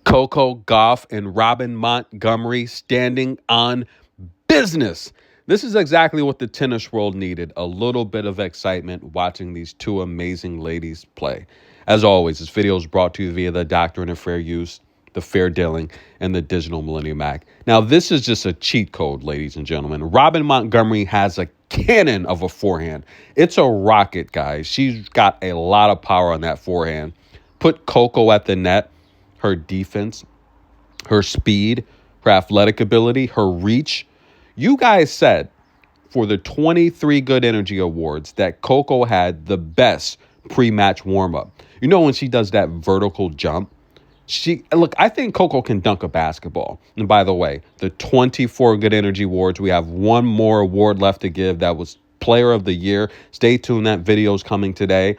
Coco Gauff and Robin Montgomery standing on business. This is exactly what the tennis world needed. A little bit of excitement watching these two amazing ladies play. As always, this video is brought to you via the Doctrine of Fair Use, the Fair Dealing, and the Digital Millennium Act. Now, this is just a cheat code, ladies and gentlemen. Robin Montgomery has a cannon of a forehand. It's a rocket, guys. She's got a lot of power on that forehand. Put Coco at the net. Her defense, her speed, her athletic ability, her reach. You guys said for the 23 Good Energy Awards that Coco had the best pre-match warm-up. You know when she does that vertical jump? I think Coco can dunk a basketball. And by the way, the 24 Good Energy Awards, we have one more award left to give. That was Player of the Year. Stay tuned. That video is coming today.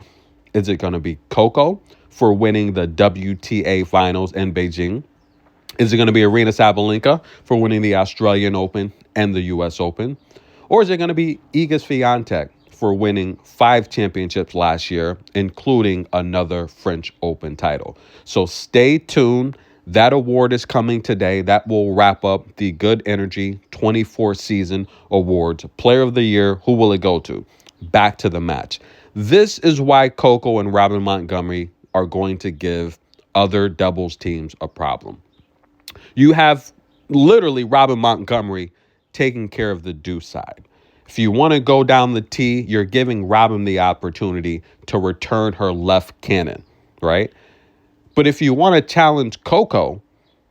Is it going to be Coco for winning the WTA Finals in Beijing? Is it going to be Aryna Sabalenka for winning the Australian Open and the U.S. Open? Or is it going to be Iga Swiatek for winning 5 championships last year, including another French Open title? So stay tuned. That award is coming today. That will wrap up the Good Energy 24 season awards. Player of the Year, who will it go to? Back to the match. This is why Coco and Robin Montgomery are going to give other doubles teams a problem. You have literally Robin Montgomery taking care of the deuce side. If you want to go down the tee, you're giving Robin the opportunity to return her left cannon, right? But if you want to challenge Coco,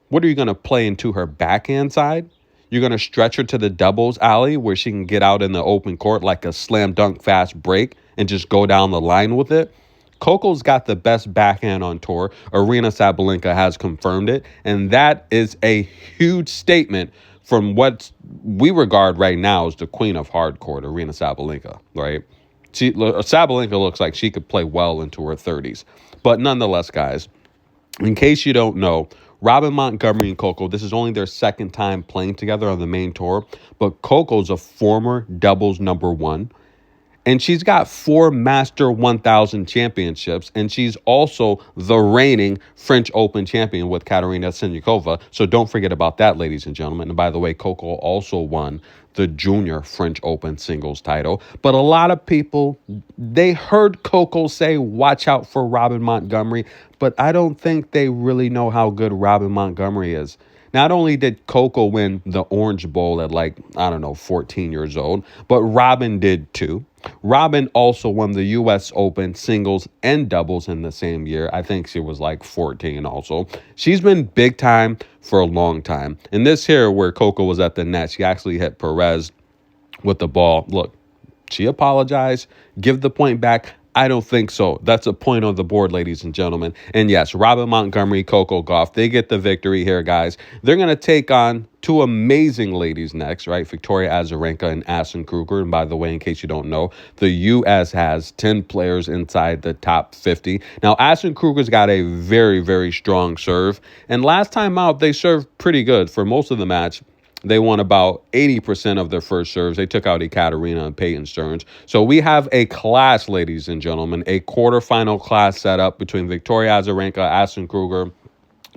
what are you going to play into her backhand side? You're going to stretch her to the doubles alley where she can get out in the open court like a slam dunk fast break and just go down the line with it. Coco's got the best backhand on tour. Aryna Sabalenka has confirmed it. And that is a huge statement from what we regard right now as the queen of hardcourt, Aryna Sabalenka, right? Sabalenka looks like she could play well into her 30s. But nonetheless, guys, in case you don't know, Robin Montgomery and Coco, this is only their second time playing together on the main tour. But Coco's a former doubles number 1. And she's got 4 Master 1000 championships. And she's also the reigning French Open champion with Katerina Siniakova. So don't forget about that, ladies and gentlemen. And by the way, Coco also won the junior French Open singles title. But a lot of people, they heard Coco say, watch out for Robin Montgomery. But I don't think they really know how good Robin Montgomery is. Not only did Coco win the Orange Bowl at 14 years old, but Robin did too. Robin also won the U.S. Open singles and doubles in the same year. I think she was 14 also. She's been big time for a long time. And this here where Coco was at the net, she actually hit Perez with the ball. Look, she apologized, give the point back. I don't think so. That's a point on the board, ladies and gentlemen. And yes, Robin Montgomery, Coco Gauff, they get the victory here, guys. They're going to take on 2 amazing ladies next, right? Victoria Azarenka and Ashton Kruger. And by the way, in case you don't know, the U.S. has 10 players inside the top 50. Now, Ashton Kruger's got a very, very strong serve. And last time out, they served pretty good for most of the match. They won about 80% of their first serves. They took out Ekaterina and Peyton Stearns. So we have a clash, ladies and gentlemen, a quarterfinal clash set up between Victoria Azarenka, Ashton Kruger.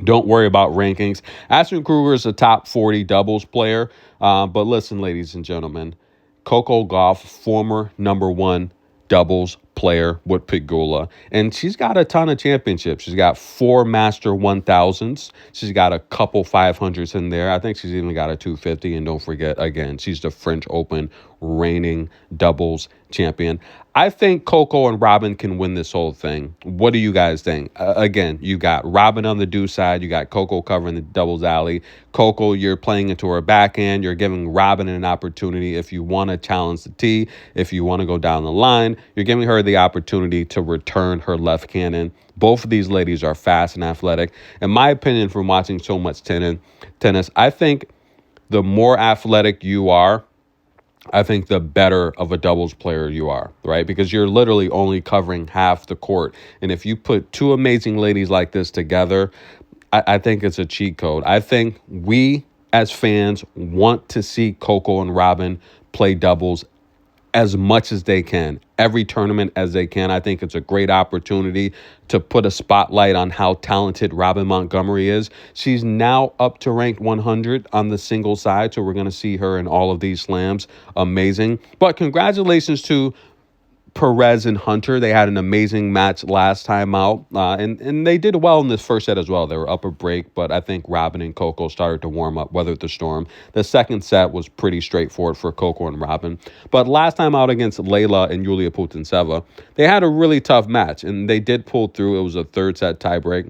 Don't worry about rankings. Ashton Kruger is a top 40 doubles player. But listen, ladies and gentlemen, Coco Gauff, former number 1 doubles player with Pegula. And she's got a ton of championships. She's got 4 Master 1000s. She's got a couple 500s in there. I think she's even got a 250. And don't forget, again, she's the French Open reigning doubles champion. I think Coco and Robin can win this whole thing. What do you guys think? Again, you got Robin on the deuce side. You got Coco covering the doubles alley. Coco, you're playing into her backhand. You're giving Robin an opportunity if you want to challenge the tee, if you want to go down the line. You're giving her the opportunity to return her left cannon. Both of these ladies are fast and athletic. In my opinion, from watching so much tennis, I think the more athletic you are, I think the better of a doubles player you are, right? Because you're literally only covering half the court. And if you put 2 amazing ladies like this together, I think it's a cheat code. I think we as fans want to see Coco and Robin play doubles as much as they can, every tournament as they can. I think it's a great opportunity to put a spotlight on how talented Robin Montgomery is. She's now up to ranked 100 on the single side, so we're going to see her in all of these slams. Amazing. But congratulations to Perez and Hunter. They had an amazing match last time out, and they did well in this first set as well. They were up a break, but I think Robin and Coco started to warm up, weathered the storm. The second set was pretty straightforward for Coco and Robin. But last time out against Layla and Yulia Putintseva, they had a really tough match, and they did pull through. It was a third set tiebreak.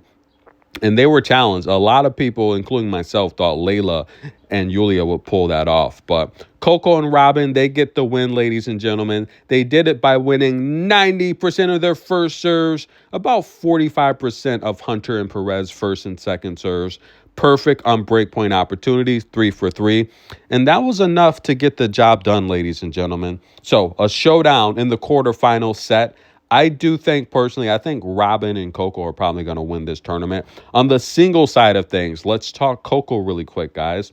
And they were challenged. A lot of people, including myself, thought Layla and Yulia would pull that off. But Coco and Robin, they get the win, ladies and gentlemen. They did it by winning 90% of their first serves, about 45% of Hunter and Perez first and second serves. Perfect on breakpoint opportunities, 3 for 3. And that was enough to get the job done, ladies and gentlemen. So a showdown in the quarterfinal set. I do think personally, I think Robin and Coco are probably going to win this tournament. On the single side of things, let's talk Coco really quick, guys.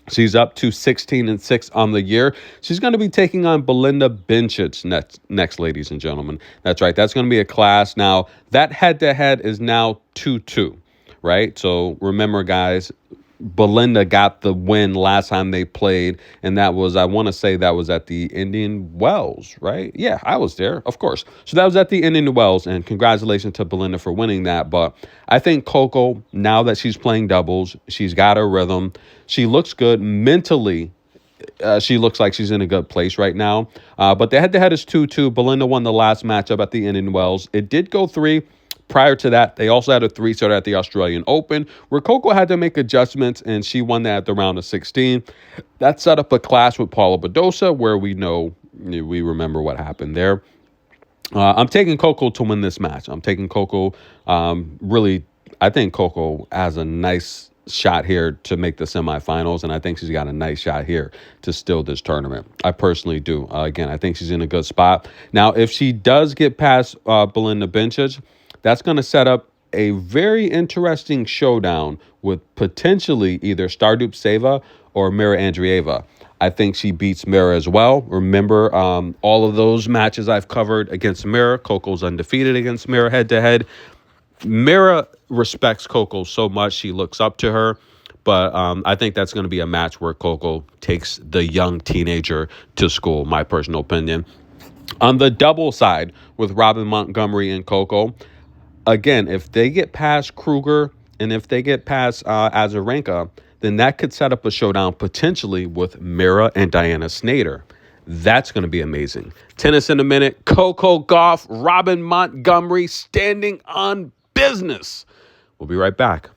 She's up to 16-6 on the year. She's going to be taking on Belinda Bencic next, ladies and gentlemen. That's right. That's going to be a clash. Now, that head-to-head is now 2-2, right? So remember, guys, Belinda got the win last time they played, and that was, I want to say that was at the Indian Wells, right? Yeah, I was there, of course. So that was at the Indian Wells, and congratulations to Belinda for winning that. But I think Coco, now that she's playing doubles, she's got her rhythm. She looks good mentally. She looks like she's in a good place right now. But the head-to-head is 2-2. Belinda won the last matchup at the Indian Wells. It did go 3. Prior to that, they also had a 3-setter at the Australian Open, where Coco had to make adjustments, and she won that at the round of 16. That set up a clash with Paula Badosa, where we remember what happened there. I'm taking Coco to win this match. I'm taking Coco. I think Coco has a nice shot here to make the semifinals, and I think she's got a nice shot here to steal this tournament. I personally do. Again, I think she's in a good spot. Now, if she does get past Belinda Bencic, that's going to set up a very interesting showdown with potentially either Stardupseva or Mira Andreeva. I think she beats Mira as well. Remember, all of those matches I've covered against Mira. Coco's undefeated against Mira head-to-head. Mira respects Coco so much. She looks up to her. But I think that's going to be a match where Coco takes the young teenager to school, my personal opinion. On the double side with Robin Montgomery and Coco, again, if they get past Kreuger and if they get past Azarenka, then that could set up a showdown potentially with Mira and Diana Snyder. That's going to be amazing. Tennis in a minute. Coco Gauff, Robin Montgomery standing on business. We'll be right back.